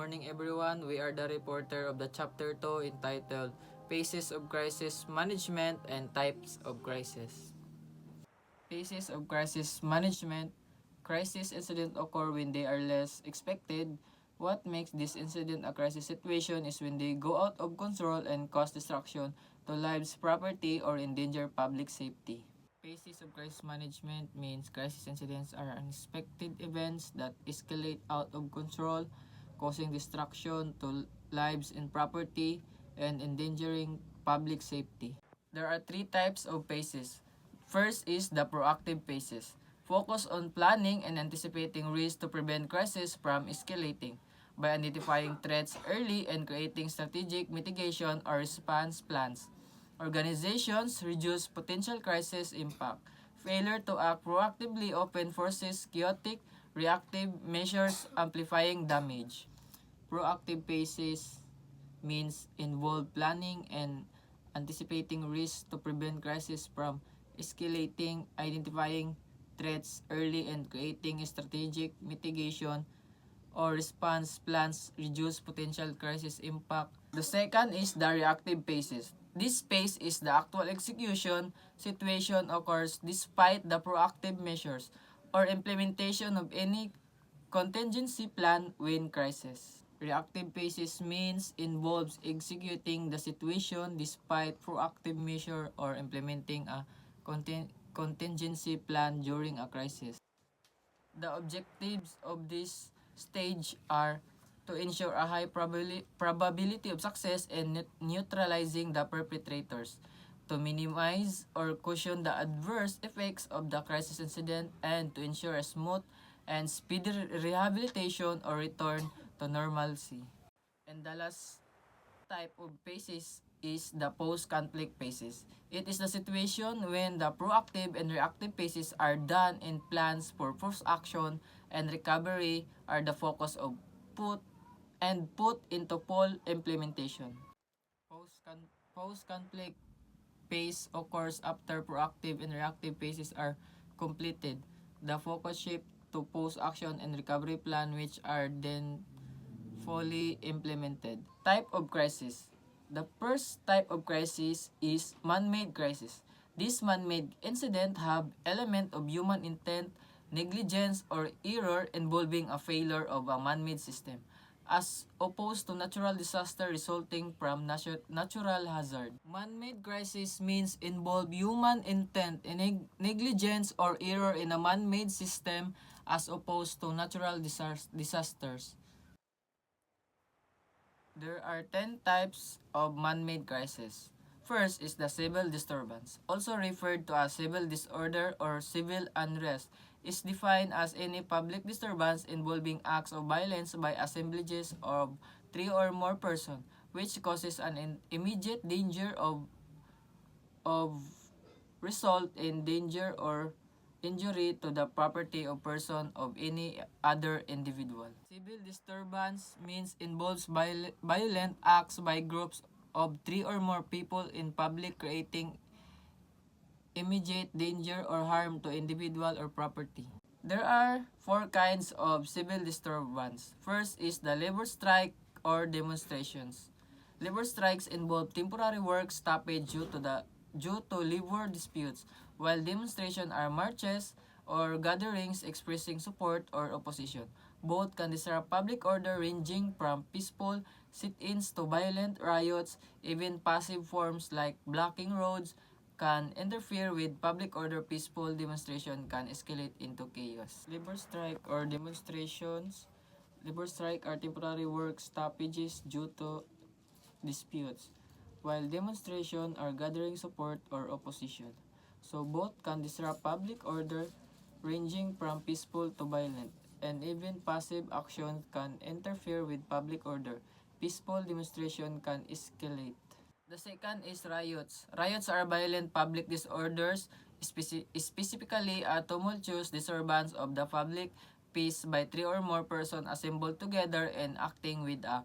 morning everyone. We are the reporter of the Chapter 2 entitled Phases of Crisis Management and Types of Crisis. Phases of Crisis Management. Crisis incidents occur when they are less expected. What makes this incident a crisis situation is when they go out of control and cause destruction to lives, property, or endanger public safety. Phases of crisis management means crisis incidents are unexpected events that escalate out of control, causing destruction to lives and property, and endangering public safety. There are three types of phases. First is the proactive phases. Focus on planning and anticipating risks to prevent crisis from escalating by identifying threats early and creating strategic mitigation or response plans. Organizations reduce potential crisis impact. Failure to act proactively often forces chaotic, reactive measures amplifying damage. Proactive phases means involve planning and anticipating risks to prevent crisis from escalating, identifying threats early and creating a strategic mitigation or response plans reduce potential crisis impact. The second is the reactive phases. This phase is the actual execution situation occurs despite the proactive measures or implementation of any contingency plan when crisis. Reactive phases means involves executing the situation despite proactive measure or implementing a contingency plan during a crisis. The objectives of this stage are to ensure a high probability of success in neutralizing the perpetrators, to minimize or cushion the adverse effects of the crisis incident, and to ensure a smooth and speedy rehabilitation or return to normalcy. And the last type of phases is the post-conflict phases. It is the situation when the proactive and reactive phases are done in plans for post-action and recovery are the focus of put into full implementation. Post-conflict phase occurs after proactive and reactive phases are completed. The focus shifts to post-action and recovery plan which are then fully implemented. Type of crisis. The first type of crisis is man-made crisis. This man-made incident have element of human intent, negligence, or error involving a failure of a man-made system, as opposed to natural disaster resulting from natural hazard. Man-made crisis means involve human intent and negligence or error in a man-made system as opposed to natural disasters. There are 10 types of man-made crisis. First is the civil disturbance, also referred to as civil disorder or civil unrest, is defined as any public disturbance involving acts of violence by assemblages of 3 or more persons, which causes an immediate danger of result in danger or injury to the property or person of any other individual. Civil disturbance means involves violent acts by groups of 3 or more people in public creating immediate danger or harm to individual or property. There are 4 kinds of civil disturbance. First is the labor strike or demonstrations. Labor strikes involve temporary work stoppage due to labor disputes, while demonstrations are marches or gatherings expressing support or opposition. Both can disrupt public order ranging from peaceful sit-ins to violent riots. Even passive forms like blocking roads can interfere with public order. Peaceful demonstration can escalate into chaos. Labor strike or demonstrations. Labor strike are temporary work stoppages due to disputes, while demonstrations are gathering support or opposition. So both can disrupt public order ranging from peaceful to violent, and even passive action can interfere with public order. Peaceful demonstration can escalate. The second is riots. Riots are violent public disorders, specifically a tumultuous disturbance of the public peace by 3 or more persons assembled together and acting with a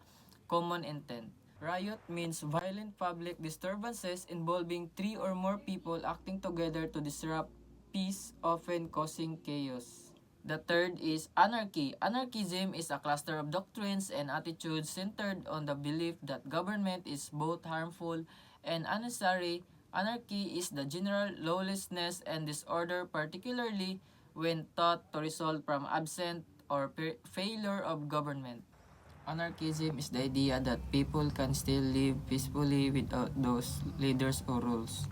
common intent. Riot means violent public disturbances involving 3 or more people acting together to disrupt peace, often causing chaos. The third is anarchy. Anarchism is a cluster of doctrines and attitudes centered on the belief that government is both harmful and unnecessary. Anarchy is the general lawlessness and disorder, particularly when thought to result from absent or failure of government. Anarchism is the idea that people can still live peacefully without those leaders or rules.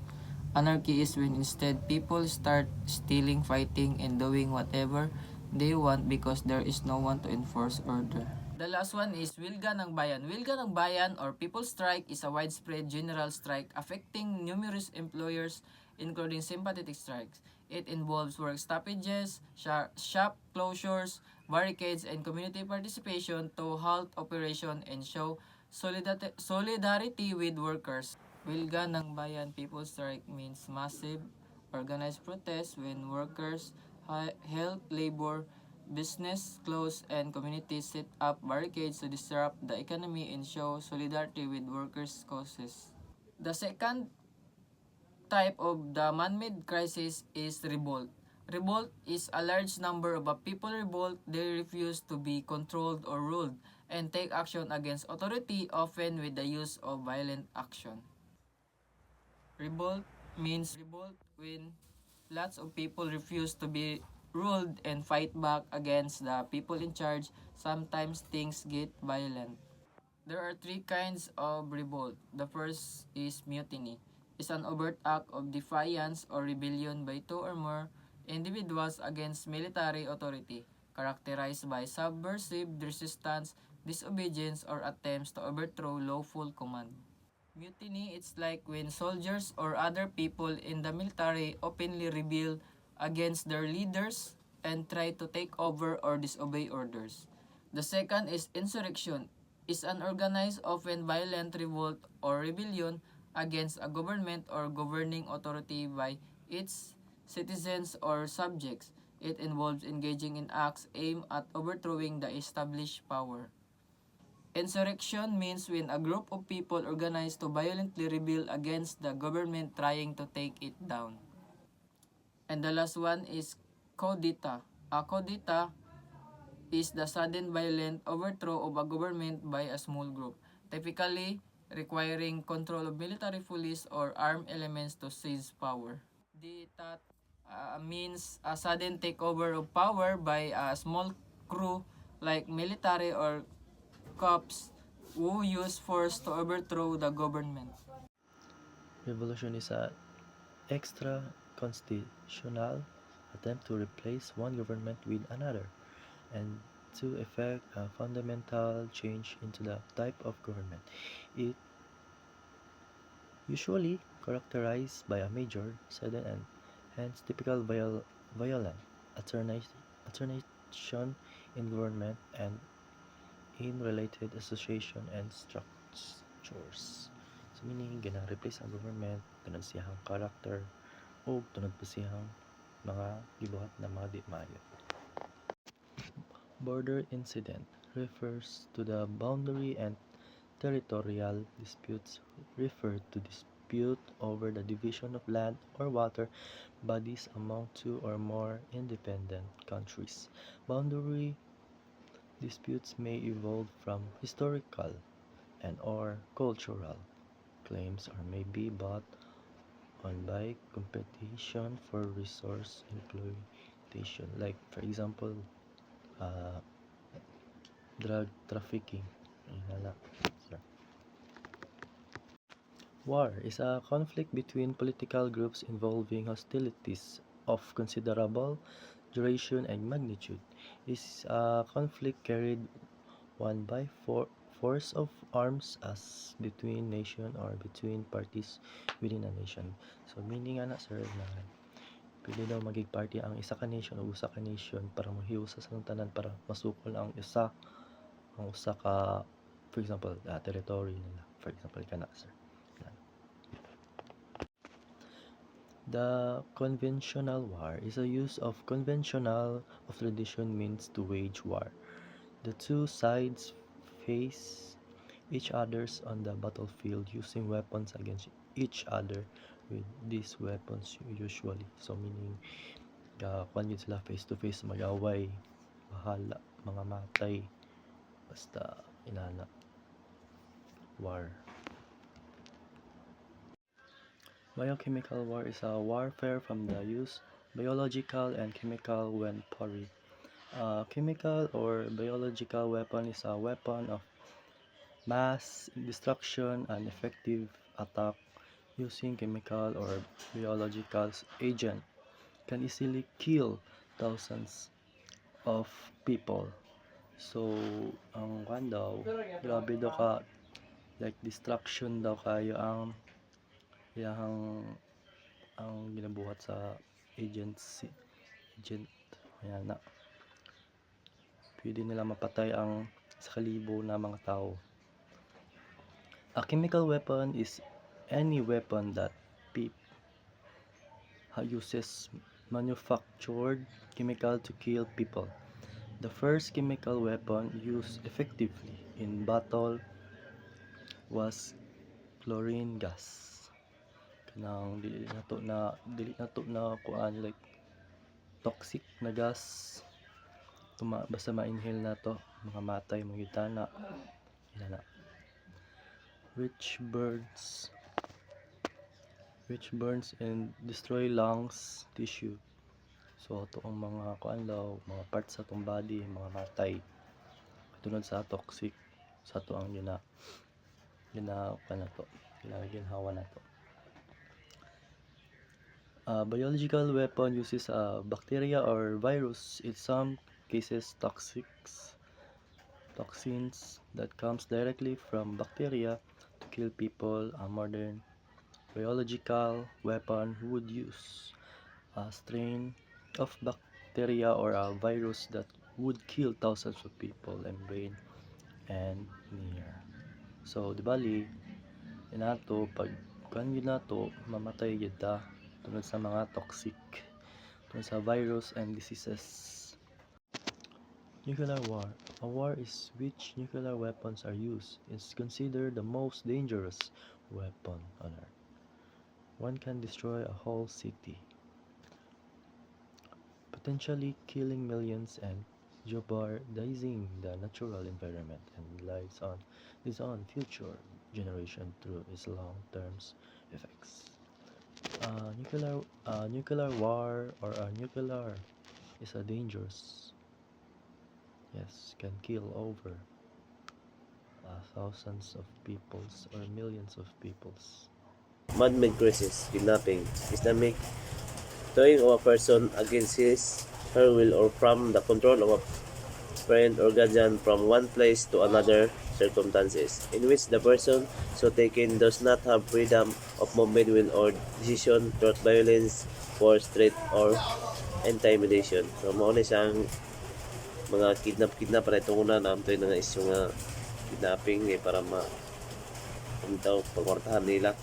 Anarchy is when instead people start stealing, fighting, and doing whatever they want because there is no one to enforce order. The last one is Wilga ng Bayan. Wilga ng Bayan or People Strike is a widespread general strike affecting numerous employers including sympathetic strikes. It involves work stoppages, shop closures, barricades, and community participation to halt operation and show solidarity with workers. Wilga ng Bayan People Strike means massive organized protest when workers, health, labor, business close, and communities set up barricades to disrupt the economy and show solidarity with workers' causes. The second type of the man-made crisis is revolt. Revolt is a large number of a people revolt. They refuse to be controlled or ruled and take action against authority, often with the use of violent action. Revolt means revolt when lots of people refuse to be ruled and fight back against the people in charge. Sometimes things get violent. There are three kinds of revolt. The first is mutiny. It's an overt act of defiance or rebellion by two or more individuals against military authority, characterized by subversive resistance, disobedience, or attempts to overthrow lawful command. Mutiny, it's like when soldiers or other people in the military openly rebel against their leaders and try to take over or disobey orders. The second is insurrection. Is an organized, often violent revolt or rebellion against a government or governing authority by its citizens or subjects. It involves engaging in acts aimed at overthrowing the established power. Insurrection means when a group of people organize to violently rebel against the government trying to take it down. And the last one is coup d'etat. A coup d'etat is the sudden violent overthrow of a government by a small group, typically requiring control of military police or armed elements to seize power. D'etat means a sudden takeover of power by a small crew like military or cops who use force to overthrow the government. Revolution is an extra-constitutional attempt to replace one government with another and to effect a fundamental change into the type of government. It usually characterized by a major, sudden, and hence typical violent alternation in government and in related association and structures. So meaning, gina-replace ang government, tunod siyang character, o tunod pa siyang mga gibuhat na mga di maayo. Border incident refers to the boundary and territorial disputes refer to dispute over the division of land or water bodies among two or more independent countries. Boundary disputes may evolve from historical and or cultural claims or may be bought on by competition for resource exploitation, like for example drug trafficking. War is a conflict between political groups involving hostilities of considerable duration and magnitude. It is a conflict carried on by force of arms as between nation or between parties within a nation. So meaning ana sir na pili daw magig party ang isa ka nation o usa ka nation para mahiusa sa tanan para masukol ang usa ka for example territory nila. For example kana sir. The conventional war is a use of conventional of tradition means to wage war. The two sides face each others on the battlefield using weapons against each other with these weapons usually. So meaning Kuan yun sila face to face mag-away, bahala, mga matay, basta inana, war. Biochemical war is a warfare from the use biological and chemical weaponry. A chemical or biological weapon is a weapon of mass destruction and effective attack using chemical or biological agent can easily kill thousands of people. So, ang kwan daw, grabe daw ka, like destruction daw kayo ang ang ginabuhat sa agent, ayan na. Pwede nila mapatay ang sa kalibo na mga tao. A chemical weapon is any weapon that uses manufactured chemical to kill people. The first chemical weapon used effectively in battle was chlorine gas. Kanang dili na to na kuan like toxic na gas. Basta ma-inhale na to, mga matay mga gitana. Ina na. Which burns and destroy lungs, tissue. So ato ang mga kuan daw, mga parts sa atong body, mga matay. Katulad sa toxic sa ato ang yun na to, ginhawa na to. A biological weapon uses a bacteria or virus, in some cases toxins that comes directly from bacteria to kill people. A modern biological weapon would use a strain of bacteria or a virus that would kill thousands of people and brain and near. So, di bali, inato, pag kan yun nato, mamatay yun ta, tunod sa mga toxic, tunod sa virus and diseases. Nuclear war. A war in which nuclear weapons are used is considered the most dangerous weapon on earth. One can destroy a whole city, potentially killing millions and jeopardizing the natural environment and lives on future generation through its long-term effects. Nuclear war or a nuclear is a dangerous, yes, can kill over thousands of peoples or millions of peoples. Man-made crisis, kidnapping, Islamic, throwing of a person against his, her will or from the control of a friend or guardian from one place to another, circumstances in which the person so taken does not have freedom of movement, will or decision, through violence, force, threat, or intimidation. So mao ni siyang mga kidnap para itong una na amtoy na isyu nga kidnapping para pagwartahan nila.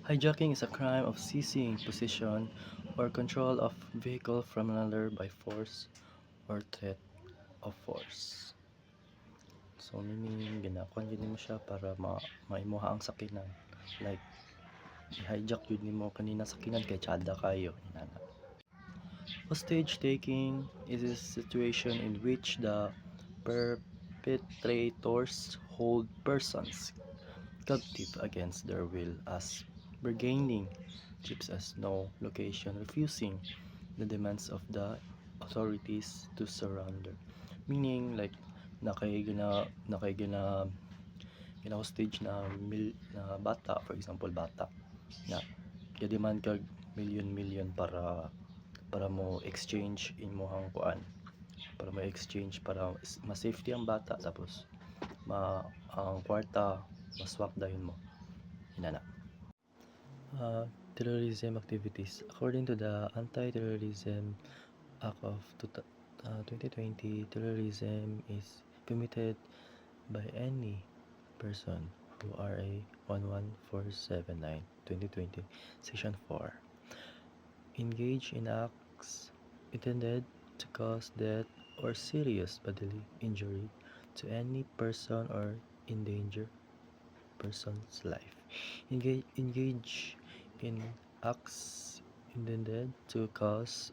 Hijacking is a crime of seizing possession or control of vehicle from another by force or threat of force. So meaning ginakuan yun mo siya para maimuha ang sakinan. Like hijack yun mo kanina sakinan kay tsada kayo. Inana. Hostage taking is a situation in which the perpetrators hold persons captive against their will as bargaining chips as no location, refusing the demands of the authorities to surrender. Meaning like gina hostage na bata, for example bata na demand kag million para mo exchange imong kuan, para mo exchange para ma-safety ang bata tapos ang kwarta maswap dahil mo inana. Terrorism activities. According to the Anti-Terrorism Act of 2020, terrorism is committed by any person who RA 11479 2020 Section 4 engage in acts intended to cause death or serious bodily injury to any person or endanger person's life. Engage in acts intended to cause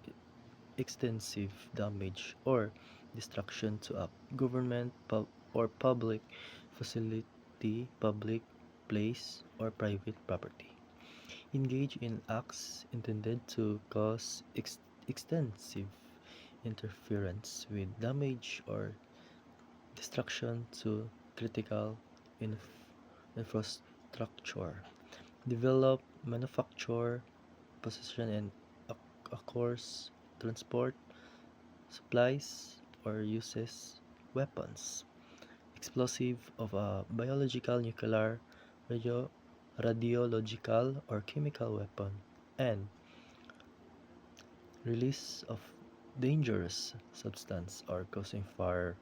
extensive damage or destruction to a government or public facility, public place, or private property. Engage in acts intended to cause extensive interference with damage or destruction to critical infrastructure. Develop, manufacture, possession, and acquires, transport, supplies, or uses weapons, explosive of a biological, nuclear, radiological, or chemical weapon, and release of dangerous substance or causing fire,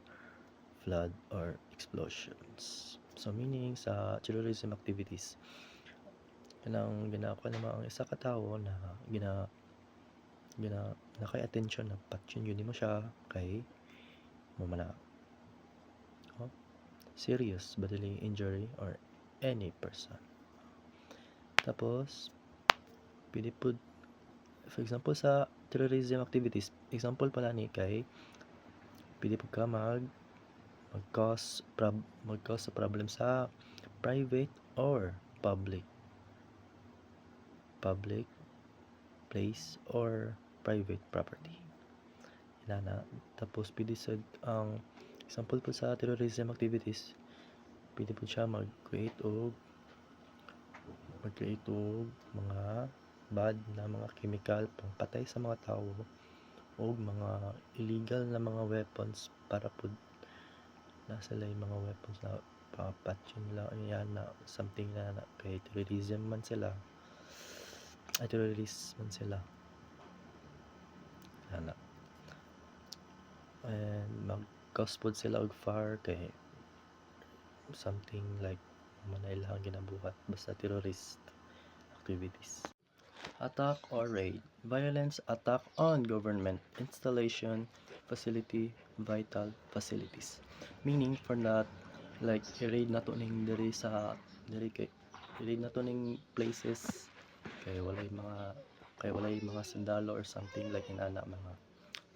flood, or explosions. So meaning sa terrorism activities, kanang ginako naman ang isa ka tawo na nakay attention na patyon yun mo siya kay mo mana serious bodily injury or any person. Tapos pwede po, for example sa terrorism activities, example pala ni kay pwede po ka mag-cause sa problem sa private or public place or private property. Inana. Tapos pwede sa ang example po sa terrorism activities, pwede po siya mag-create og mga bad na mga chemical pangpatay sa mga tao o mga illegal na mga weapons para po nasa lay mga weapons na papatyon nila yan na something na kay terrorism man sila terrorist man sila ana. And mag-cause po sila og fire kay something like manailang ginabuhat basta terrorist activities. Attack or raid. Violence attack on government installation, facility, vital facilities. Meaning for that, like i-raid na to ning diri kay i-raid na to ning places kay walay mga sundalo or something like inana mga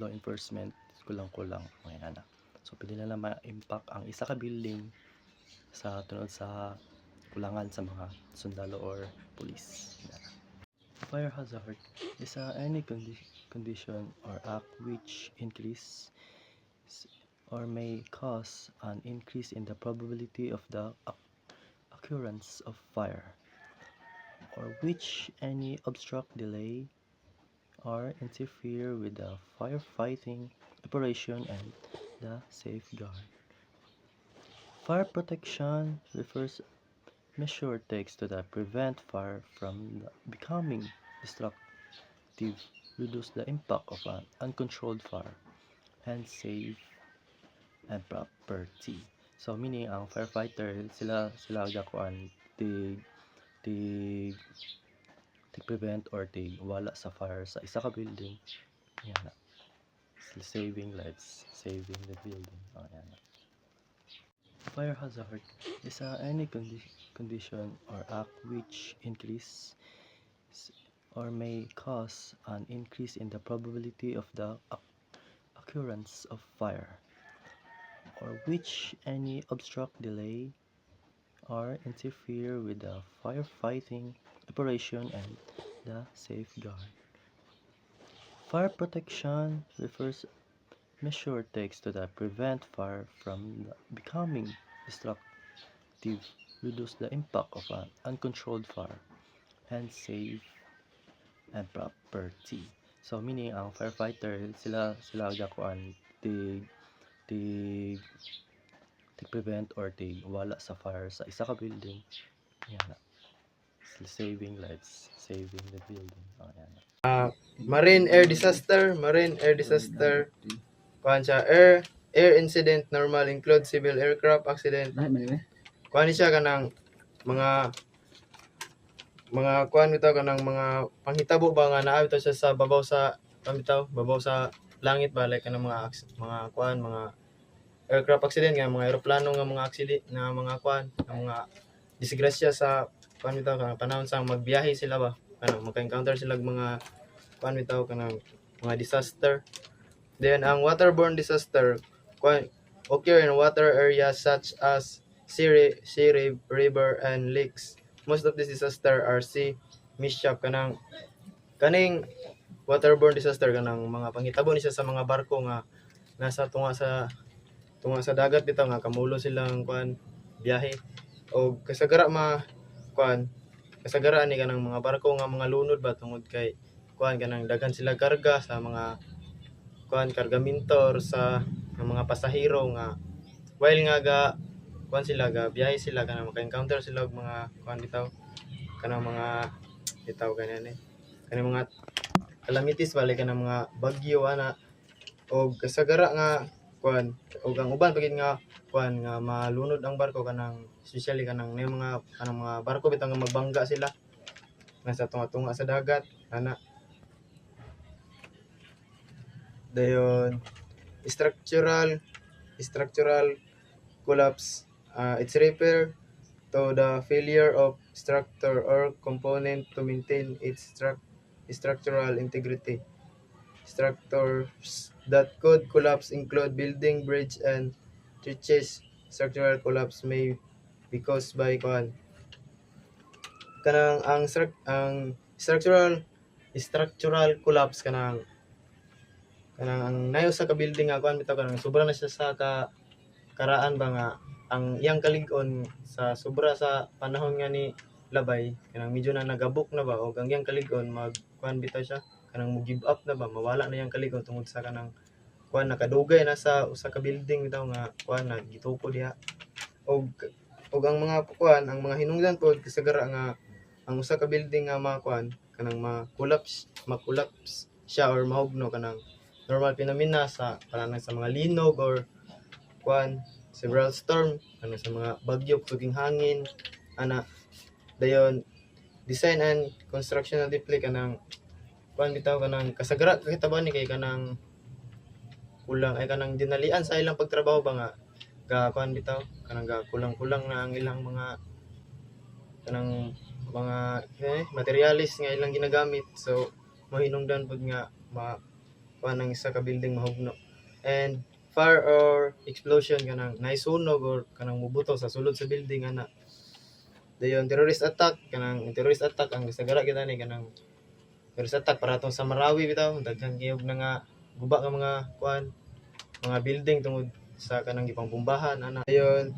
law enforcement kulang-kulang mga inana. So pwede na ma-impact ang isa ka building sa tunod sa kulangan sa mga sundalo or police. Fire hazard is any condition or act which increase or may cause an increase in the probability of the occurrence of fire, or which any obstruct, delay, or interfere with the firefighting operation and the safeguard. Fire protection refers measure takes to prevent fire from becoming destructive, reduce the impact of an uncontrolled fire, and save and property. So meaning ang firefighter sila gakuan tig prevent or tig wala sa fire sa isa ka building. Yan na. Saving lives, saving the building. Oh, yan na. Fire hazard is any condition or act which increase or may cause an increase in the probability of the occurrence of fire, or which any obstruct, delay, or interfere with the firefighting operation and the safeguard. Fire protection refers measure takes to prevent fire from becoming destructive, reduce the impact of an uncontrolled fire, and save and property. So meaning ang firefighter sila gakuan tig prevent or tig wala sa fire sa isa ka building. Yan na. Saving lives, saving the building. Oh, yan na. Marine air disaster kuan siya air incident normal include civil aircraft accident kuan siya kanang mga kuan bitaw kanang mga panghitabo ba nga naa bitaw siya sa babaw sa langit ba like kanang mga kuan mga aircraft accident nga mga eroplano nga mga accident nga mga kuan nga mga disgrasya sa kuan bitaw kanang panahon sang magbiyahe sila ba kanang maka-encounter sila mga kuan bitaw kanang mga disaster. Then ang waterborne disaster kuan occur in water areas such as river and lakes. Most of these disaster are sea mishap kanang kaning waterborne disaster kanang mga panghitabo ni siya sa mga barko nga nasa tunga sa dagat bitaw nga kamulo silang kuan biyahe o kasagara kuan kasagaran ni kanang mga barko nga mga lunod ba tungod kay kuan kanang daghan sila karga sa mga kuan kargaminto or sa mga pasahero nga while nga kuan sila ga biyahe sila kanang maka-encounter sila og mga kuan bitaw kanang mga bitaw kanyan kanang mga calamities balik kanang mga bagyo ana og kasagara nga kuan og ang uban pagid nga kuan nga malunod ang barko kanang especially kanang mga barko bitaw nga magbangga sila nasa tunga-tunga sa dagat ana dayon structural collapse it's refer to the failure of structure or component to maintain its structural integrity. Structures that could collapse include building, bridge, and churches. Structural collapse may be caused by kanang ang structural collapse kanang ang nayo sa ka building nga kuan bitaw kanang sobra na siya sa karaan ba nga ang iyang kalig-on sa sobra sa panahon nga ni labay kanang medyo na nagabok na ba o ang iyang kalig-on mag kuan bitaw siya kanang mo give up na ba mawala na iyang kalig-on tungod sa kanang kuan nakadugay na sa usa ka building bitaw nga kuan na gitupo diha og ang mga kuan ang mga hinungdan pod kasagara nga ang usa ka building nga makuan kanang ma-collapse siya or mahugno kanang normal phenomena sa kanang sa mga linog or kuan several storm kanang sa mga bagyo tuging hangin ana dayon design and construction deeply kanang kuan bitaw kanang kasagara kakitaban ni kay kanang kulang ay kanang dinalian sa ilang pagtrabaho ba nga ga kuan bitaw kanang ga kulang-kulang na ang ilang mga kanang mga materialis nga ilang ginagamit so mahinungdan pud nga kuan ang isa ka building mahugno and fire or explosion kanang naisunog or kanang mubuto sa sulod sa building ana dayon terrorist attack ang kasagara kita ni kanang terrorist attack para tong sa Marawi bitaw daghang giyog na nga guba nga mga kuan mga building tungod sa kanang gipangbombahan ana dayon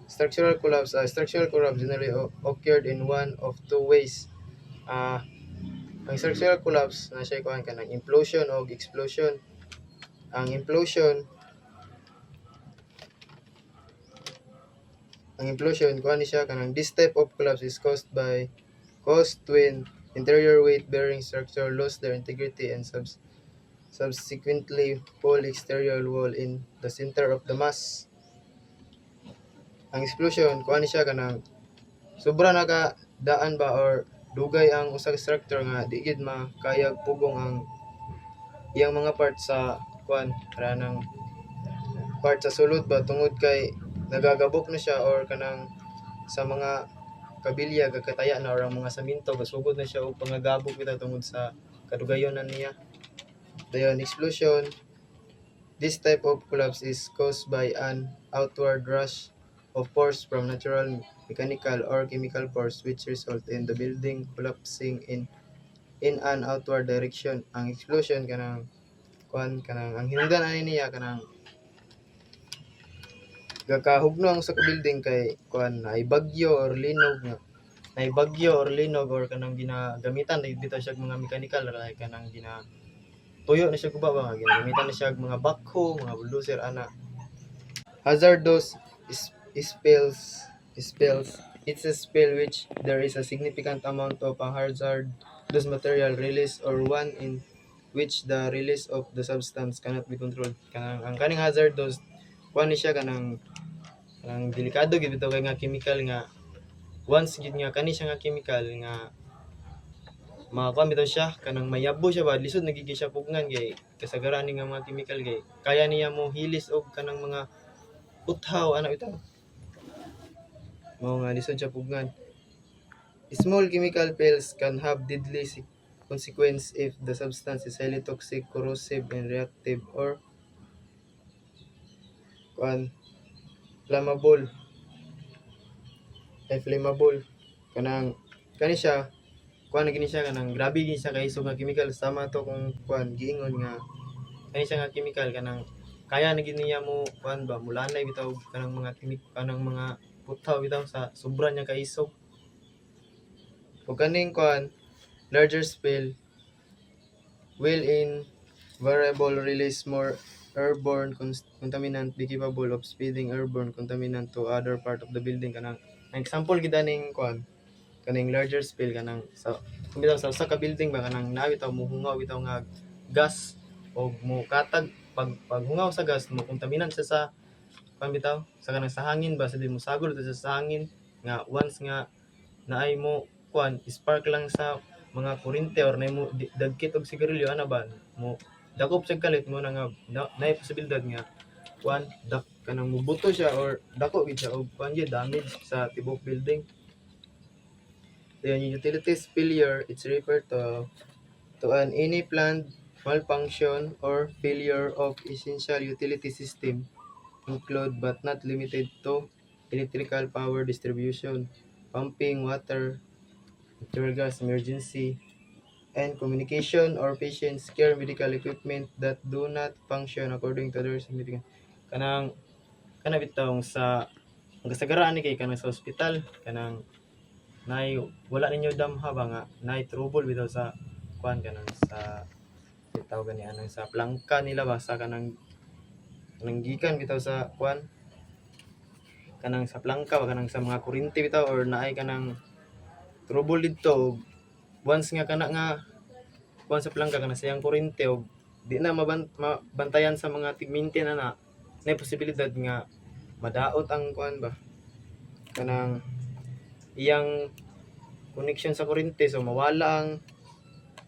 structural collapse generally occurred in one of two ways ang structural collapse na siya kuan kanang implosion o explosion ang implosion kuan ni siya kanang this type of collapse is caused when interior weight bearing structure lose their integrity and subsequently fall exterior wall in the center of the mass. Ang explosion kuan ni siya kanang sobra naka daan ba or dugay ang usa ka structure nga di gid makayag pugong ang iyang mga part sa kuan kanang part sa sulod ba tungod kay nagagabok na siya or kanang sa mga kabilya gakataya na or ang mga saminto gasugod na siya og pangagabok bitaw tungod sa kadugayonan niya dayon explosion this type of collapse is caused by an outward rush of force from natural, mechanical, or chemical force which result in the building collapsing in an outward direction. Ang explosion kanang ang hinungdan ani niya kanang gakahugno ang sa building kay ay bagyo or linog or kanang ginagamitan dito siya mga mechanical like kanang tuyo na siya kuba ba ginagamitan na siya mga backhoe mga bulldozer ana hazardous spills it's a spill which there is a significant amount of a hazardous material release or one in which the release of the substance cannot be controlled kanang ang kaning hazardous kuan ni siya kanang delikado gid bitaw kay nga chemical nga once gid nga kani siya nga chemical nga makakuan bitaw siya kanang mayabo siya ba lisod nagigi siya pugnan kay kasagaran ni nga mga chemical kay kaya niya mo hilis og kanang mga uthaw ana bitaw mao nga lisod siya pugnan. Small chemical pills can have deadly consequence if the substance is highly toxic, corrosive, and reactive, or kuan flammable, flammable. Kanang kani siya kuan na gini siya kanang grabe gini siya kaisog nga chemical. Sama to kung kuan giingon nga kani siya nga chemical kanang kaya na gini niya mo kuan ba mulanay bitaw kanang mga kanang mga putaw bitaw sa sobra niya kaisog. Ug kaning kuan larger spill will invariable release more airborne contaminant be capable of spreading airborne contaminant to other part of the building. Kanang ang example gid ning kuan kaning larger spill kanang sa kung bitaw sa usa ka building ba kanang naa bitaw mohungaw bitaw nga gas o mo katag paghungaw sa gas mo contaminant siya sa kuan bitaw sa kanang sa hangin ba sa di mo sagol sa hangin nga once nga naay mo kuan spark lang sa mga kuryente or nay mo dagkit og sigarilyo ana ba mo dakop sa kalit mo na nga naay posibilidad nga kuan dak kanang mubuto siya or dako gid siya og kuan gyud damage sa tibok building. Then utilities failure, it's referred to an any planned malfunction or failure of essential utility system, include but not limited to electrical power distribution, pumping, water, natural gas emergency, and communication or patients care medical equipment that do not function according to their significance. Kanang bitong sa ang kasagaraan ni kay kanang sa ospital kanang nay wala ninyo damha ba nga nay trouble bitaw sa kuan kanang sa bitaw gani anang sa plangka nila ba sa kanang gikan bitaw sa kuan kanang sa plangka ba kanang sa mga kuryente bitaw or naay kanang trouble didto once nga kana nga kuan sa plangka kanang sayang kuryente og di na mabantayan sa mga tigmintin na nay posibilidad nga madaot ang kuan ba kanang iyang connection sa kuryente so mawala ang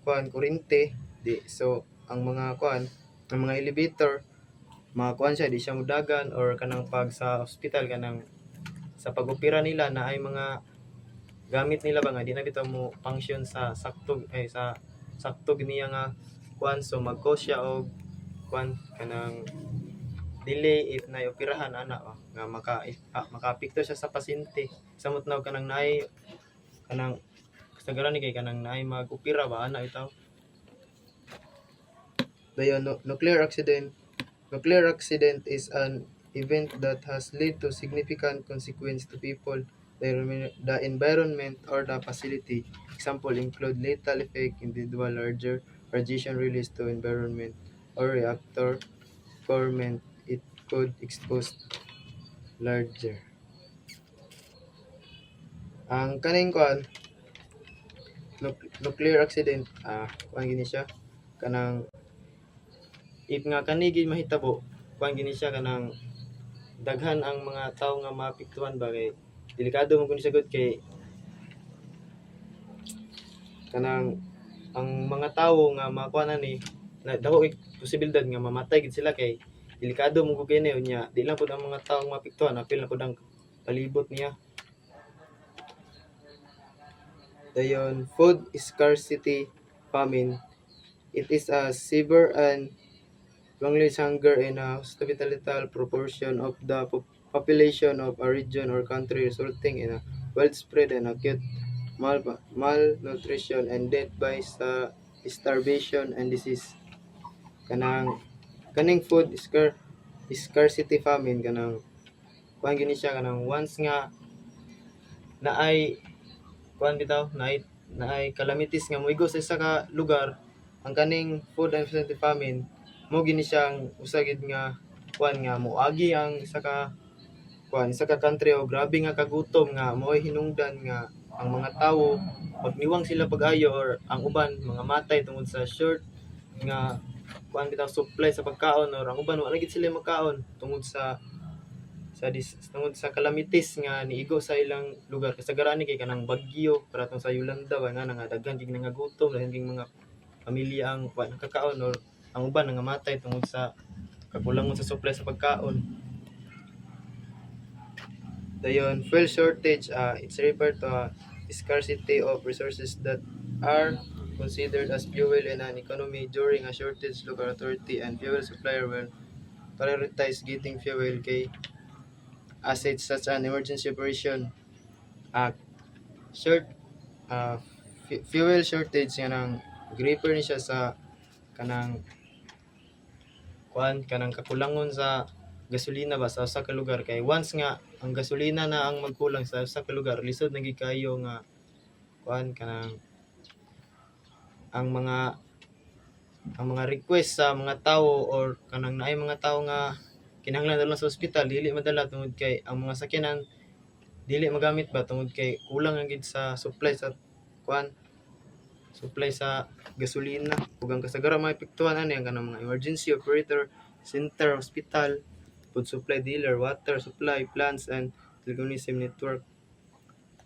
kuan kuryente di so ang mga kuan ang mga elevator makakuan siya di siya mudagan or kanang pag sa hospital kanang sa pag-opera nila na ay mga gamit nila ba nga di na bitaw mo function sa sakto sa sakto niya nga kuan so mag-cause siya og kuan kanang delay if na operahan ana nga makaapekto siya sa pasyente samot na kanang naay kanang kasagaran ni kay kanang naay mag-opera ba ana bitaw. Dayon nuclear accident is an event that has led to significant consequence to people, the environment, or the facility. Example include lethal effect, individual larger radiation release to environment, or reactor ferment. It could expose larger. Ang kaning kuan nuclear accident kuan gini siya kanang if nga kani gid mahitabo kuan gini siya kanang daghan ang mga tawo nga maapektuhan ba kay delikado man kun siya gud kay kanang ang mga tawo nga makuha na ni dako posibilidad nga mamatay gid sila kay delikado mo gud kini unya di lang pud ang mga tawo maapektuhan apil na pud ang palibot niya. Dayon food scarcity famine, it is a severe and longest hunger in a substantial proportion of the population of a region or country, resulting in a widespread and acute malnutrition and death by starvation and disease. Kaning food scarcity famine kanang kuan gini siya kanang once nga naay kuan bitaw naay calamities nga moigo sa isa ka lugar ang kaning food scarcity famine mo gini siyang usa gid nga kuan nga moagi ang isa ka country o grabe nga kagutom nga mo'y hinungdan nga ang mga tawo magniwang sila pag-ayo or ang uban mga matay tungod sa short nga kuan bitaw supply sa pagkaon or ang uban wala gid sila magkaon tungod sa calamities nga niigo sa ilang lugar kasagaran ni kay kanang bagyo para tong sa Yolanda ba nga daghan gid nga gutom daghan gid mga pamilya ang nakakaon or ang uban nga matay tungod sa kakulangon sa supply sa pagkaon. Dayon fuel shortage it's referred to a scarcity of resources that are considered as fuel in an economy during a shortage. Local authority and fuel supplier will prioritize getting fuel kay assets such an emergency operation. Uh, short fuel shortage nga nang gripper ni siya sa kanang kanang kakulangon sa gasolina ba sa usa ka lugar kay once nga ang gasolina na ang magkulang sa usa ka lugar lisod na gid kayo nga kanang ang mga request sa mga tawo or kanang naay mga tawo nga kinahanglan dala sa ospital dili madala tungod kay ang mga sakyanan dili magamit ba tungod kay kulang ang gid sa supply sa supply sa gasolina ug ang kasagaran maepektuhan ani ang kanang mga emergency operator center hospital food supply dealer water supply plants and telecommunication network.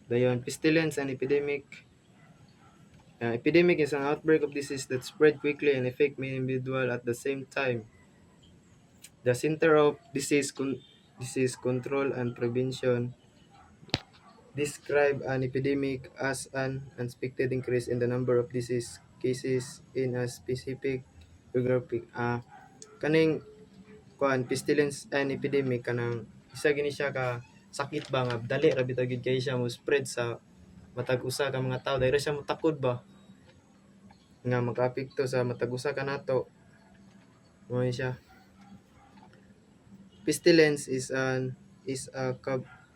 Dayon pestilence and epidemic. Epidemic is an outbreak of disease that spread quickly and affect many individuals at the same time. The Center of Disease Control and Prevention describe an epidemic as an unexpected increase in the number of disease cases in a specific geographic. Kaning pestilence and epidemic kanang isa gini siya ka sakit ba nga dali ra bitaw gid kay siya mo spread sa matag usa ka mga tawo dahil siya motakod ba nga makaapekto sa matag usa ka nato mo siya. Pestilence is a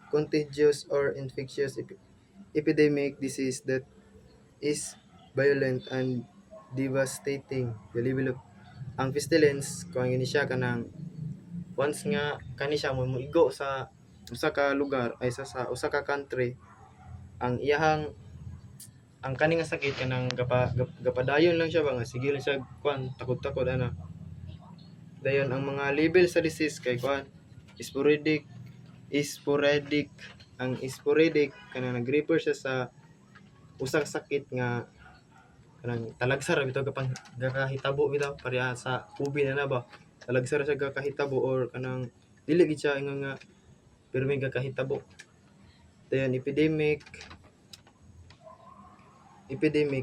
contagious or infectious epidemic disease that is violent and devastating. The level of ang pestilence kung ini siya kanang once nga kani siya mo igo sa usa ka lugar ay sa usa ka country ang iyahang ang kani nga sakit kanang gapadayon lang siya ba nga sige lang siya takod-takod ana. Dayon ang mga level sa disease kay sporadic ang sporadic kanang nag-refer siya sa usa ka sakit nga kanang talagsar bitaw gakahitabo bitaw pareha sa COVID na ba talagsar siya gakahitabo or kanang dili gid siya ingon nga pirmi gakahitabo. Dayon epidemic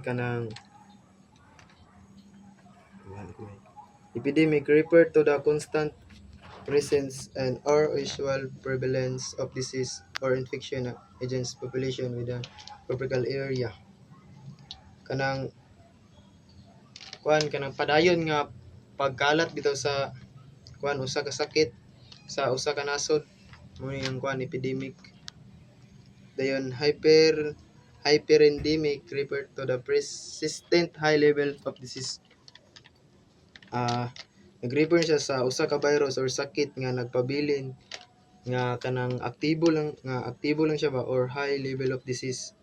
kanang epidemic refer to the constant presence and or usual prevalence of disease or infection against population within tropical area. Kanang kanang padayon nga pagkalat bitaw sa usa ka sakit sa usa ka nasod mo yung epidemic. Dayon hyperendemic refer to the persistent high level of disease. Nag-refer siya sa usa ka virus or sakit nga nagpabilin nga kanang aktibo lang siya ba or high level of disease.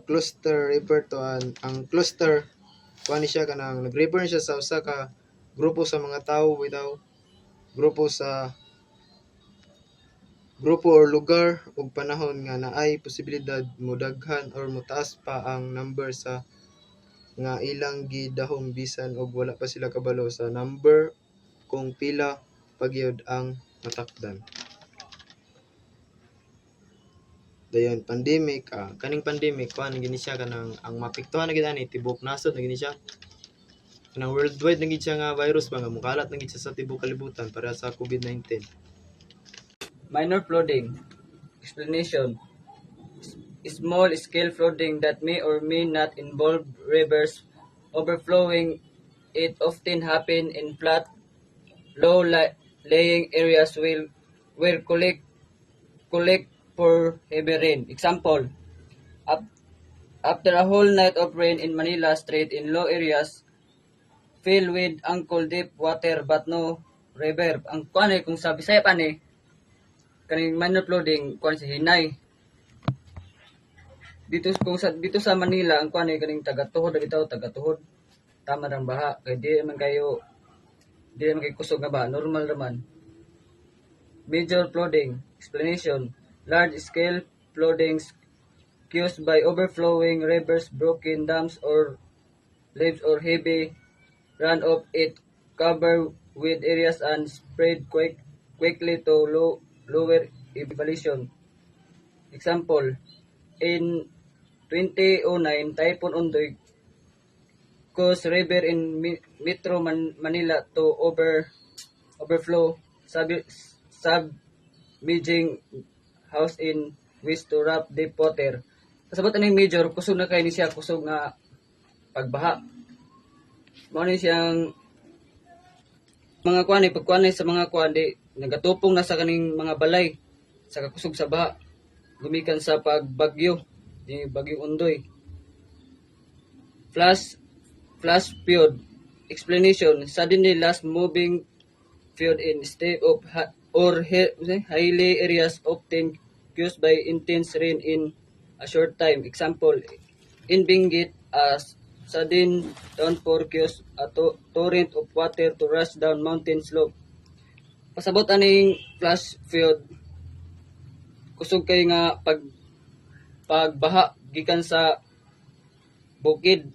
Cluster refer to ang cluster ni siya kanang nag-refer siya sa usa ka grupo sa mga tawo bitaw grupo or lugar ug panahon nga naay posibilidad modaghan or motaas pa ang number sa nga ilang gidahom bisan og wala pa sila kabalo sa number kung pila pagyud ang matakdan. Dayon pandemic kaning pandemic gini siya kanang ang mapektuhan na gid ani tibok nasod na gini siya kanang worldwide na gid siya nga virus ba nga mukalat na gid siya sa tibok kalibutan para sa COVID-19. Minor flooding. Explanation. Small scale flooding that may or may not involve rivers overflowing. It often happen in flat, low laying areas where collect for heavy rain. Example, after a whole night of rain in Manila Strait in low areas filled with ankle deep water but no river. Ang kung sa Bisaya pa ni kaning minor flooding sa Hinay. Dito sa Manila ang kaning tagatuhod tama rang baha kay di man kayo kusog nga ba normal raman. Major flooding. Explanation. Large scale floodings caused by overflowing rivers, broken dams or levees or heavy runoff. It cover with areas and spread quickly to lower elevation. Example, in 2009, Typhoon Ondoy caused river in Metro Manila to overflow, submerging house in West to Rap Deep Water. Kasabot aning major, kusog na kay ni siya, kusog nga pagbaha. Mao ni siyang mga kuan pagkuan sa mga kuan di nagatupong na sa kaning mga balay sa kakusog sa baha gumikan sa pagbagyo ni Bagyong Ondoy. Flash flood explanation, suddenly last moving flood in state of highly areas often caused by intense rain in a short time. Example, in Benguet, sudden downpour caused a torrent of water to rush down mountain slope. Pasabot aning flash flood, kusog kay nga pagbaha gikan sa bukid.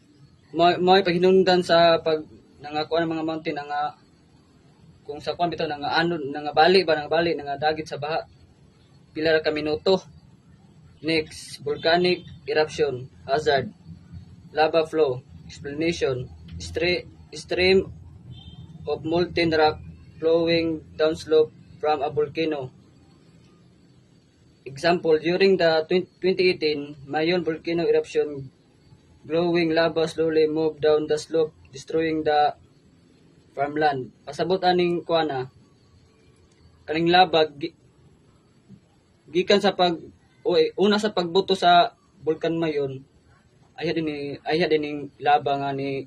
Mo'y paghinungdan sa pag nangakuan ng mga mountain nga kung sa kuan bitaw nga ano nga bali nga dagit sa baha pila ra ka minuto. Next, volcanic eruption hazard, lava flow explanation, stream of molten rock flowing downslope from a volcano. Example, during the 2018 Mayon volcano eruption, glowing lava slowly moved down the slope, destroying the farmland. Pasabot aning kuana, kaning lava gikan sa una sa pagbuto sa Bulkan Mayon, ayha din lava nga ni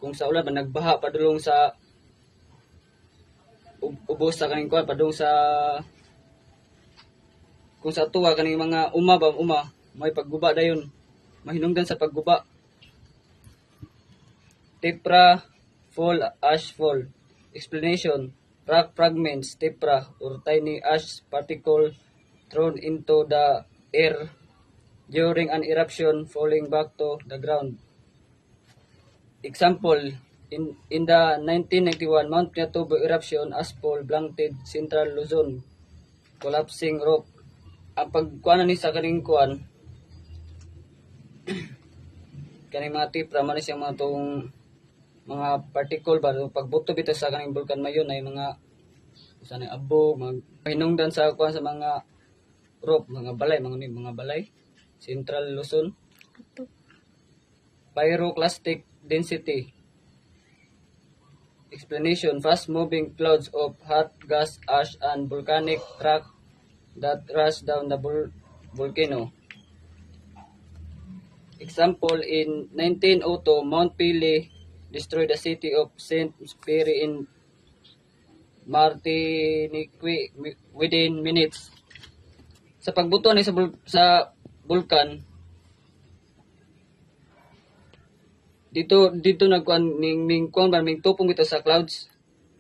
kung sa ulan nagbaha padulong sa ubos sa kaning kuan padung sa kung sa tuwa kaning mga uma may pagguba dayon, mahinungdan sa pagguba. Tepra fall, ash fall explanation, rock fragments, tepra or tiny ash particle thrown into the air during an eruption falling back to the ground. Example, in the 1991 Mount Pinatubo eruption, ashfall blanketed central Luzon, collapsing rock. Ang pagkuanan ni sa kaning kuan kaning mga tepra man siyang mga tong mga particle ba pagbuto bitaw sa kaning Bulkan Mayon ay mga sana abog hinungdan sa kuan sa mga rock, mga balay central Luzon. Pyroclastic density explanation, fast moving clouds of hot gas, ash and volcanic rock that rush down the volcano. Example, in 1902 Mount Pili destroyed the city of Saint Pierre in Martinique within minutes. Sa pagbuto ni sa bulkan, dito nagkuan ning tupong bitaw sa clouds,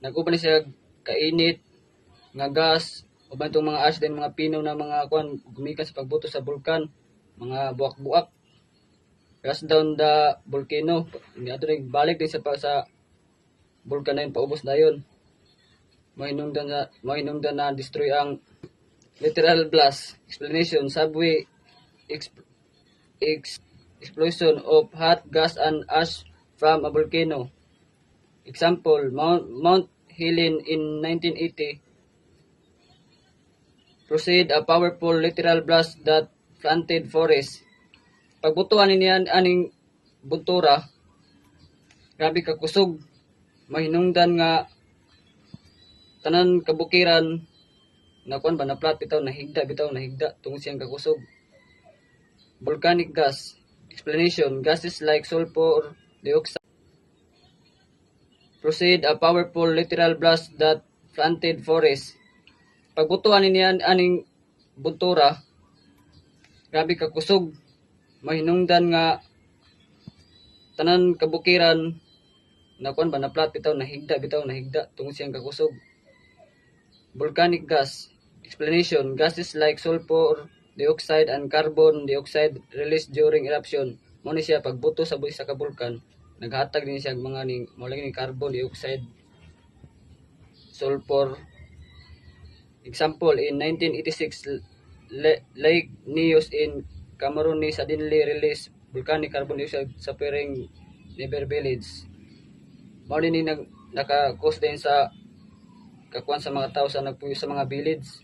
naguban ni siya kainit nga gas uban tong mga ash din mga pino na mga kuan gumikan sa pagbuto sa bulkan, mga buak-buak rush down the volcano. Ato rin balik din sa bulkan na yun, paubos na yun. Mahinungdan na destroy ang literal blast explanation, subway explosion of hot gas and ash from a volcano. Example, Mount Helen in 1980 proceed a powerful literal blast that planted forest. Pagbutuan niyan aning buntura, grabe ka kusog, mahinungdan nga tanan kabukiran na kuan ba na plat bitaw nahigda tungod siyang kakusog. Volcanic gas explanation, gases like sulfur dioxide proceed a powerful literal blast that planted forest. Pagbutuan niyan aning buntura, grabe ka kusog, mahinungdan nga tanan kabukiran na kuan ba na plat bitaw nahigda tungod siyang kakusog. Volcanic gas explanation, gases like sulfur dioxide and carbon dioxide released during eruption. Mo ni siya pagbuto sa buhis sa kabulkan, naghatag din siya mga ning molay ni carbon dioxide, sulfur. Example, in 1986 Lake Neos in karon ni suddenly release volcanic carbon dioxide sa Pereng Never Village. Mao ni naka-cause din sa kakuan sa mga tao sa nagpuyo sa mga village.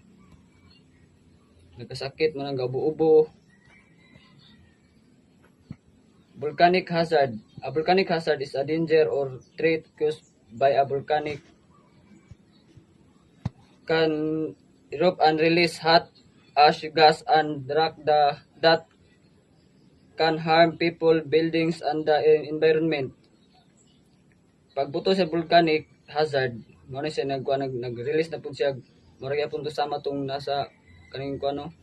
Nagkasakit mo nang gaubo-ubo. Volcanic hazard. A volcanic hazard is a danger or threat caused by a volcanic can erupt and release hot ash gas and rock that can harm people, buildings, and the environment. Pagbuto sa volcanic hazard, mo na siya nag-release na po siya, marag yapon to sama tong nasa kaning kuano.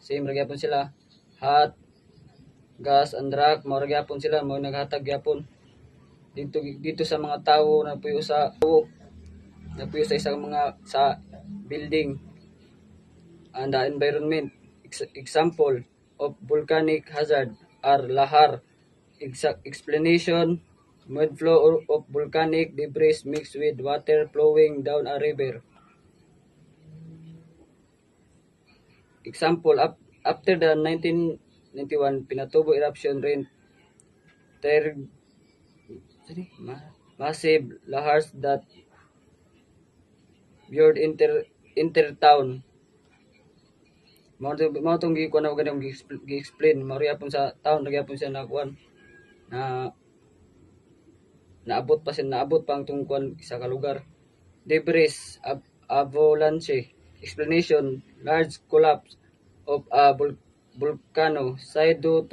Same ra gyapon sila. Hot gas and rock, marag yapon sila, mo naghatag yapon dito sa mga tao na puyo sa isang mga sa building and the environment. Example of volcanic hazard are lahar. Explanation: mud flow of volcanic debris mixed with water flowing down a river. Example: after the 1991 Pinatubo eruption rain massive lahars that buried intertown. Mao tong gikuan na ganang gi-explain mariapon sa town nagyapon siya na kuan na naabot pang tong kuan sa kalugar. Debris avalanche. Explanation: large collapse of a volcano site due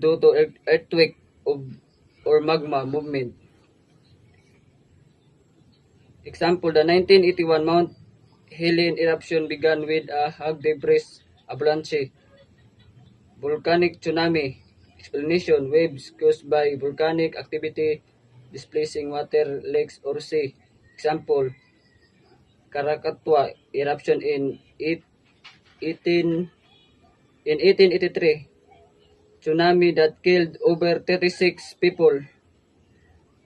to earthquake or magma movement. Example: the 1981 Mount Helene eruption began with a hug debris avalanche. Volcanic tsunami. Explanation: waves caused by volcanic activity displacing water, lakes, or sea. Example: Krakatoa eruption in 1883. Tsunami that killed over 36 people.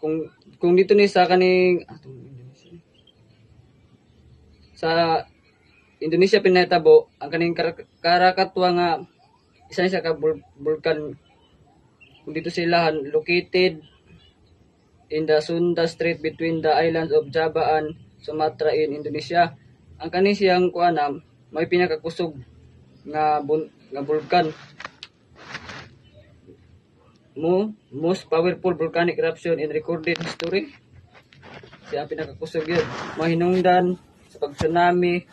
Kung dito ni sa kaning sa Indonesia pinatabo ang kaning Krakatoa nga isa ni sa ka vulkan. Kung dito sila located in the Sunda Strait between the islands of Java and Sumatra in Indonesia. Ang kaning siyang kuanam may pinakakusog nga vulkan. Most powerful volcanic eruption in recorded history. Siya ang pinakakusog yun. Mahinungdan sa pag-tsunami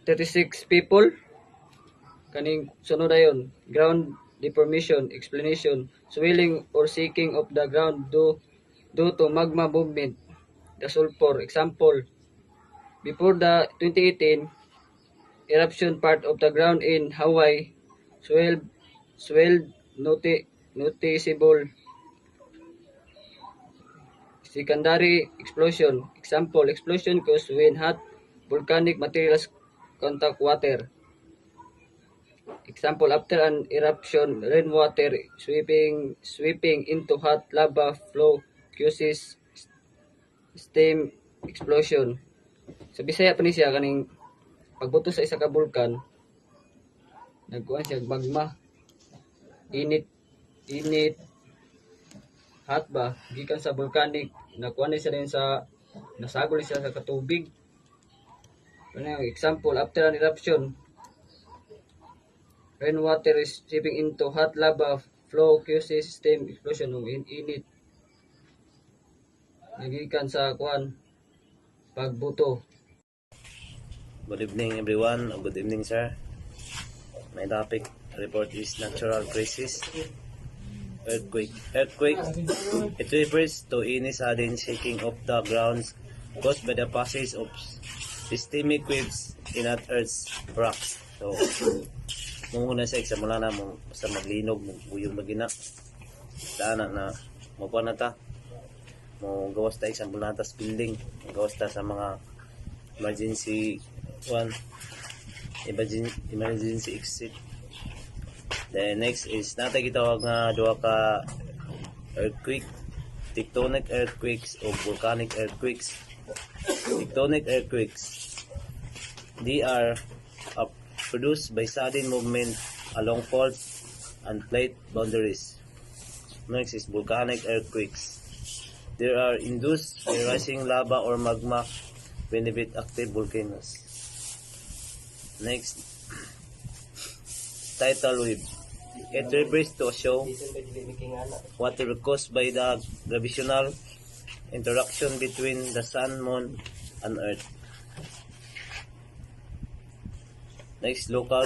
36 people. Kaning sunod ayon, ground deformation. Explanation: swelling or shaking of the ground due to magma movement, the sulfur. Example: before the 2018 eruption, part of the ground in Hawaii swelled noticeable. Secondary explosion. Example: explosion caused when hot volcanic materials contact water. Example: after an eruption, rainwater sweeping into hot lava flow causes steam explosion. Sa Bisaya pa ni siya kaning pagbuto sa isa ka bulkan, nagkuhan siya magma. Init hot ba gikan sa volcanic, nakuha ni siya rin sa nasagol siya sa katubig. Example: after an eruption, rainwater is seeping into hot lava flow causes steam explosion. Init nagikan sa kuan pagbuto. Good evening everyone, or good evening sir. My topic report is natural crisis. Earthquake. It refers to any sudden shaking of the grounds caused by the passage of systemic waves in at Earth's rocks. So, muna sa example na mo sa maglinog mo buyong magina. Dana na mo pa na ta. Mo gawas ta example na ta sa building, gawas ta sa mga emergency exit. The next is natay gitawag nga duha ka earthquake, tectonic earthquakes o volcanic earthquakes. Tectonic earthquakes, they are produced by sudden movement along fault and plate boundaries. Next is volcanic earthquakes. There are induced by rising lava or magma beneath active volcanoes. Next, tidal wave. It refers to a show water caused by the gravitational interaction between the sun, moon, and earth. Next, local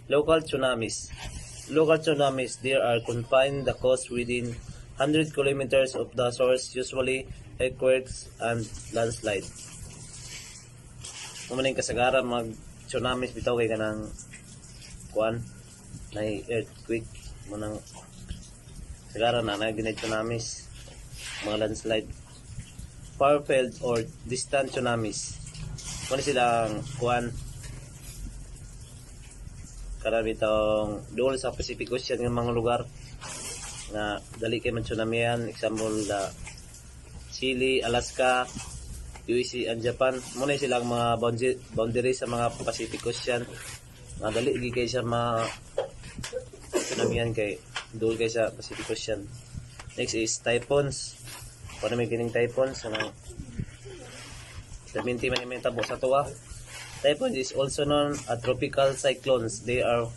tsunamis. Local tsunamis, they are confined the coast within 100 kilometers of the source, usually earthquakes and landslide. Kung maning kasagara mag tsunamis bitaw kay kanang kuan na earthquake manang kasagara na ginay tsunamis, mga landslide. Far-field or distant tsunamis. Kung silang kuan karami itong doon sa Pacific Ocean ng mga lugar na dali kay man tsunami yan. Example, Chile, Alaska, USA, and Japan. Muna silang mga boundary sa mga Pacific Ocean na dali kay sa mga tsunami yan kay doon kay sa Pacific Ocean. Next is typhoons. Kung may kining typhoons, 70 man yung tabo sa tuwa. Typhoons is also known as tropical cyclones. They are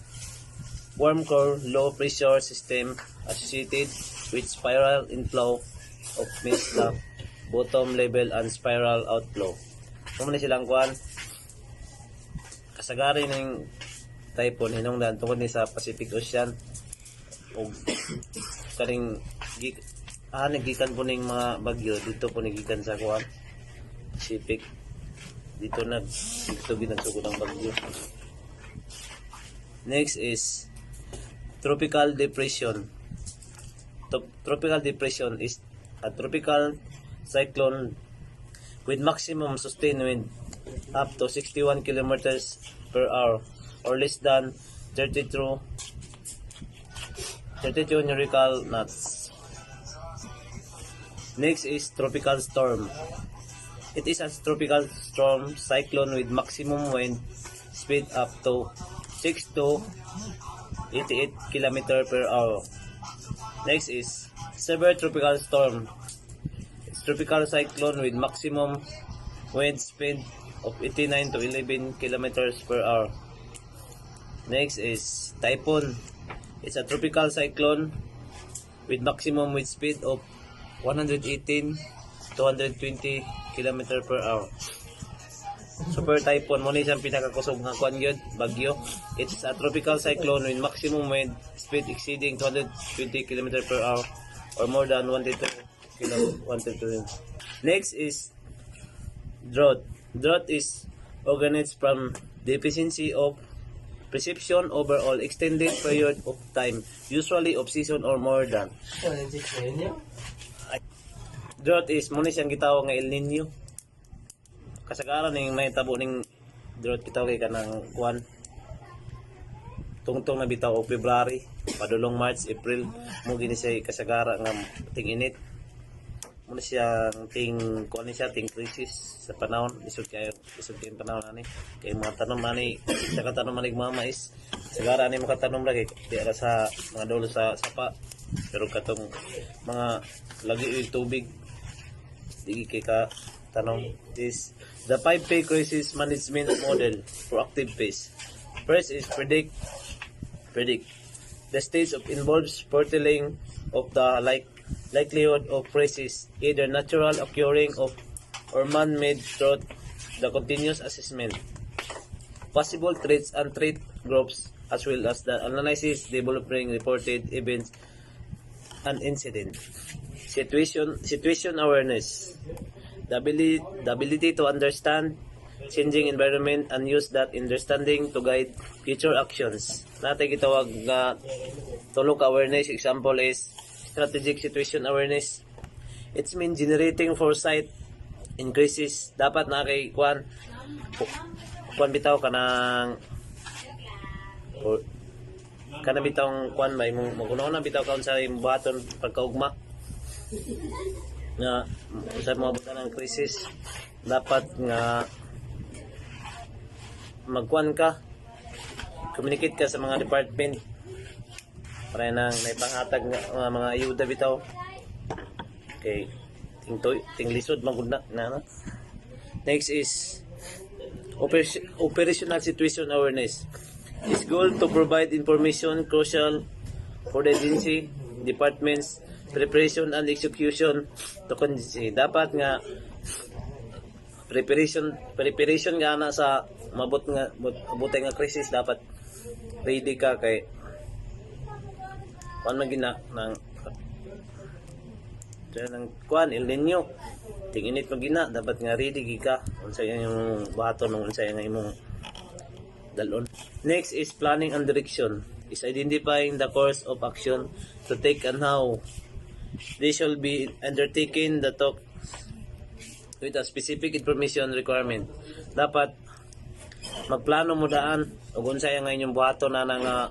warm core, low pressure system associated with spiral inflow of mist to bottom level and spiral outflow. Kung man silang kuan kasagari ng typhoon hinungdan tungod ni sa Pacific Ocean o kaning nagikan po ning mga bagyo dito po nagikan sa kuan Pacific. Dito ginagsugod ang bagyo. Next is tropical depression. Tropical depression is a tropical cyclone with maximum sustained wind up to 61 kilometers per hour or less than 32 nautical knots. Next is tropical storm. It is a tropical storm cyclone with maximum wind speed up to 6 to 88 km per hour. Next is severe tropical storm. It's tropical cyclone with maximum wind speed of 89 to 11 km per hour. Next is typhoon. It's a tropical cyclone with maximum wind speed of 118 to 120 km per hour. Super typhoon mo ni siyang pinakakusog nga kuan gyud bagyo. It's a tropical cyclone with maximum wind speed exceeding 220 km per hour or more than 102 km. Next is drought. Drought is organized from deficiency of precipitation over all extended period of time, usually of season or more than. Drought is muna siyang gitawag nga El Nino. Kasagaran ning may tabo ning drought bitaw kay kanang kuan. Tungtong na bitaw og February, padulong March, April mo gini siya kasagara nga ting init. Muna siyang ting kuan ni siya ting crisis sa panahon isud kay panahon ani. Kay mga tanom ani sa katanom manig mama is sagara ani makatanom lagi di ara sa mga dulo sa sapa. Pero katong mga lagi yung tubig di kay ka tanong is the 5P crisis management model for active phase. First is predict. The stage of involves foretelling of the likelihood of crisis, either natural occurring of or man-made through the continuous assessment. Possible threats and threat groups as well as the analysis developing reported events and incident. Situation awareness. The ability to understand changing environment and use that understanding to guide future actions. Natay gitawag nga tulok awareness. Example is strategic situation awareness. It's mean generating foresight in crisis. Dapat na kay kuan bitaw kanang bitawng kuan ba imong magunaw na bitaw kaun sa imong buhaton pagkaugma nga sa mga buta ng krisis dapat nga magkuan ka, communicate ka sa mga department para nang naipanghatag nga mga ayuda bitaw. Okay. Ting lisod man gud na. Next is operational situation awareness. Its goal to provide information crucial for the agency, departments, preparation and execution to contingency. Dapat nga preparation nga na sa mabutay nga krisis, dapat ready ka kay kuan magina ng kuan El Nino. Ting init magina, dapat nga ready ka unsa yung baton unsa nga imong dalon. Next is planning and direction. Is identifying the course of action to take and how they shall be undertaken, the talk with a specific information requirement. Dapat magplano mo daan ug unsay nga inyong buhaton na nga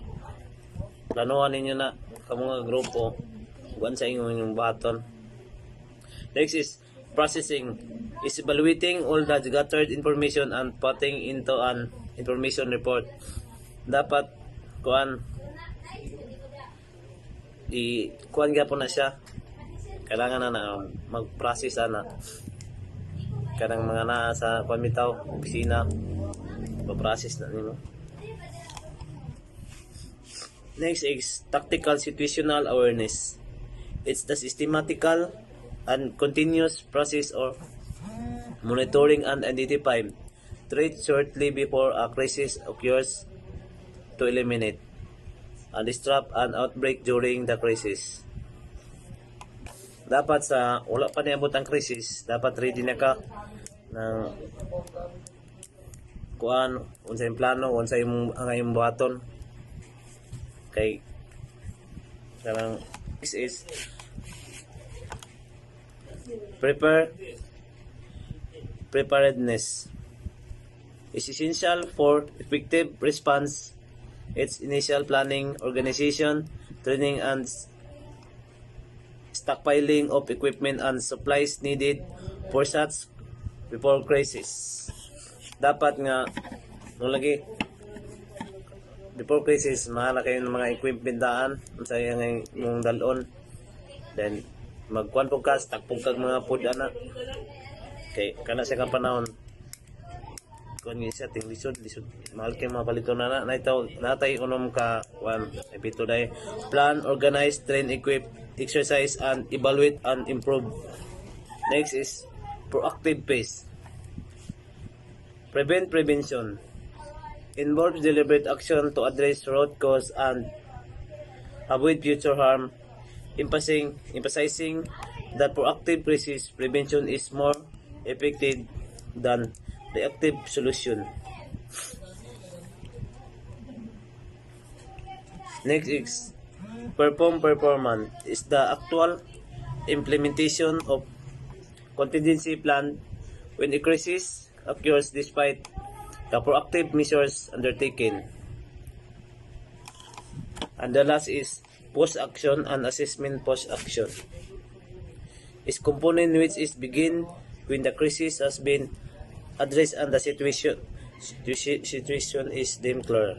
planuhan ninyo na kamo nga grupo ug unsay inyong buhaton. Next is processing. Is evaluating all the gathered information and putting into an information report. Dapat kuan gyapon na siya. Kailangan na mag-process na kanang mga naa sa kuan bitaw opisina, ma-process na nimo. Next is tactical situational awareness. It's the systematical and continuous process of monitoring and identifying threats shortly before a crisis occurs to eliminate and disrupt an outbreak during the crisis. Dapat sa wala pa niabot ang crisis, dapat ready na ka ng kuan unsa yung plano, unsa yung ang buhaton kay karang this is preparedness is essential for effective response. Its initial planning, organization, training and stockpiling of equipment and supplies needed for such before crisis. Dapat nga lagi before crisis mahala kayo ng mga equipment daan unsa yang imong dalon, then magkuan po ka stockpog kag mga food ana kay kana sa panahon kuan ni siya ting lisod mahal kay mga baliton na itaw natay unom ka kuan epito day plan, organize, train, equip, exercise and evaluate and improve. Next is proactive phase. Prevention involves deliberate action to address root cause and avoid future harm, emphasizing that proactive crisis prevention is more effective than reactive solution. Next is performance is the actual implementation of contingency plan when a crisis occurs despite the proactive measures undertaken. And the last is post-action and assessment post-action. Is component which is begin when the crisis has been addressed and the situation is deemed clear.